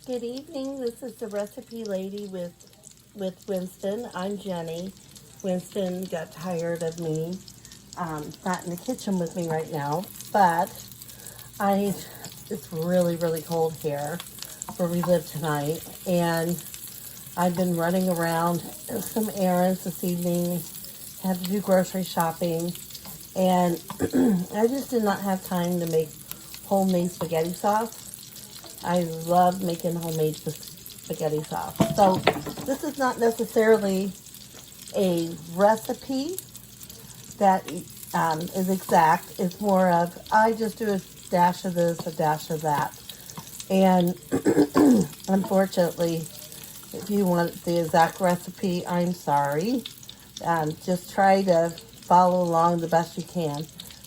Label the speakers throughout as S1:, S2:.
S1: Good evening. This is the Recipe Lady with Winston. I'm Jenny. Winston got tired of me not in the kitchen with me right now, but it's really cold here where we live tonight, and I've been running around some errands this evening. Had to do grocery shopping, and I just did not have time to make homemade spaghetti sauce. I love making homemade spaghetti sauce. So this is not necessarily a recipe that is exact. It's more of, I just do a dash of this, a dash of that. And unfortunately, if you want the exact recipe, I'm sorry. Just try to follow along the best you can.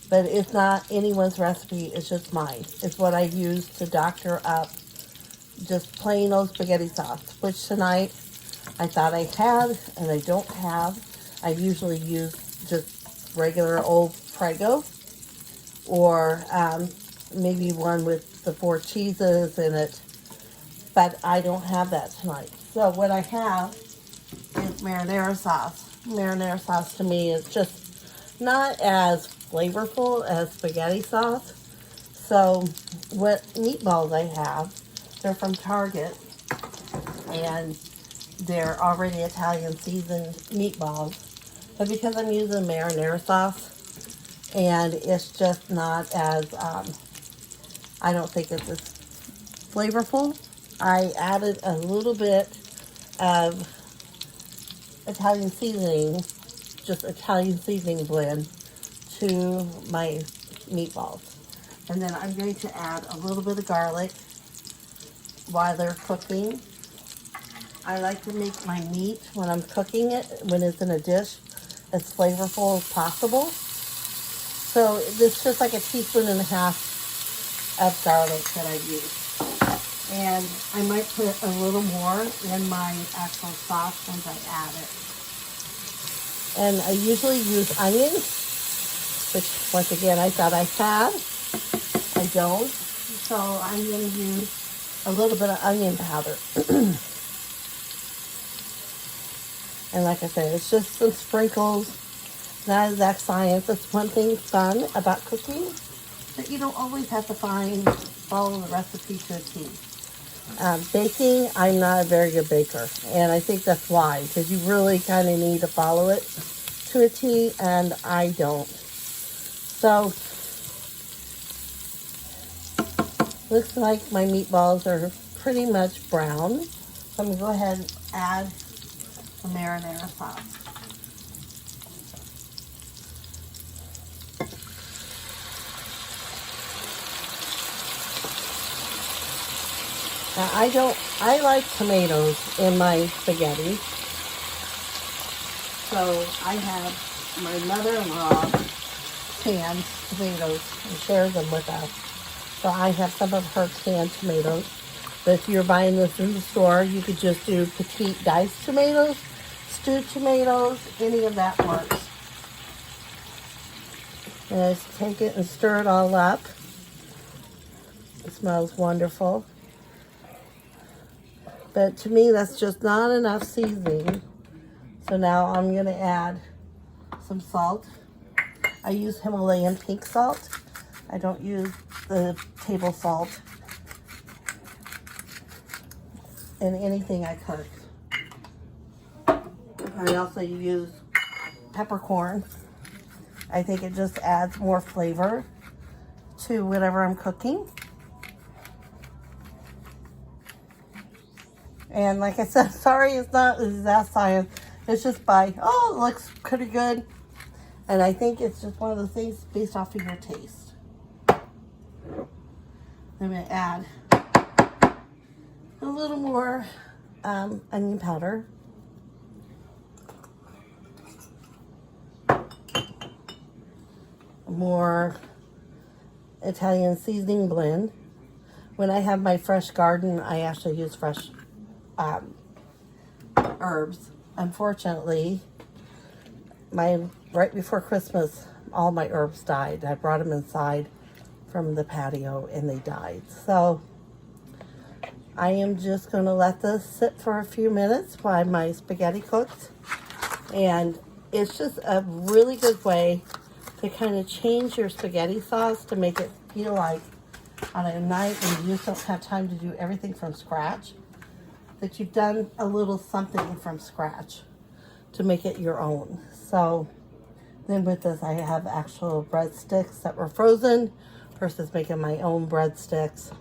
S1: But it's not anyone's recipe, it's just mine. It's what I use to doctor up just plain old spaghetti sauce, which tonight I thought I had and I don't have. I usually use just regular old Prego, or maybe one with the 4 cheeses in it, but I don't have that tonight. So what I have is marinara sauce. Marinara sauce to me is just not as flavorful as spaghetti sauce. So what meatballs I have, they're from Target, and they're already Italian seasoned meatballs. But because I'm using marinara sauce, and it's just not as, I don't think it's as flavorful, I added a little bit of Italian seasoning, just Italian seasoning blend to my meatballs. And then I'm going to add a little bit of garlic while they're cooking. I like to make my meat when I'm cooking it, when it's in a dish, as flavorful as possible. So it's just like a teaspoon and a half of garlic that I use. And I might put a little more in my actual sauce once I add it. And I usually use onions, which once again I thought I had. I don't. So I'm going to use a little bit of onion powder. And like I said, it's just some sprinkles, not exact science. That's one thing fun about cooking, that you don't always have to follow the recipe to a T. Baking, I'm not a very good baker, and I think that's why, because you really kind of need to follow it to a T, and I don't. So, looks like my meatballs are pretty much brown. So I'm going to go ahead and add the marinara sauce. Now I like tomatoes in my spaghetti. So I have my mother-in-law canned tomatoes and shares them with us. So I have some of her canned tomatoes. But if you're buying this in the store, you could just do petite diced tomatoes, stewed tomatoes, any of that works. And just take it and stir it all up. It smells wonderful. But to me, that's just not enough seasoning. So now I'm going to add some salt. I use Himalayan pink salt. I don't use the table salt in anything I cook. I also use peppercorn. I think it just adds more flavor to whatever I'm cooking. And like I said, sorry, it's not exact science. It's just it looks pretty good. And I think it's just one of the things based off of your taste. I'm going to add a little more onion powder. More Italian seasoning blend. When I have my fresh garden, I actually use fresh herbs. Unfortunately, right before Christmas, all my herbs died. I brought them inside from the patio and they died. So I am just going to let this sit for a few minutes while my spaghetti cooks. And it's just a really good way to kind of change your spaghetti sauce to make it feel like on a night when you just don't have time to do everything from scratch, that you've done a little something from scratch to make it your own. So then with this, I have actual breadsticks that were frozen versus making my own breadsticks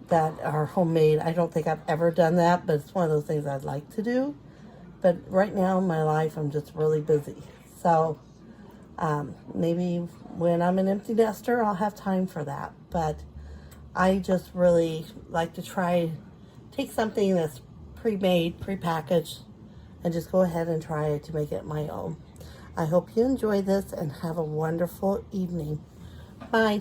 S1: that are homemade. I don't think I've ever done that, but it's one of those things I'd like to do. But right now in my life, I'm just really busy. So maybe when I'm an empty nester, I'll have time for that. But I just really like to try, take something that's pre-made, pre-packaged, and just go ahead and try it to make it my own. I hope you enjoy this and have a wonderful evening. Bye.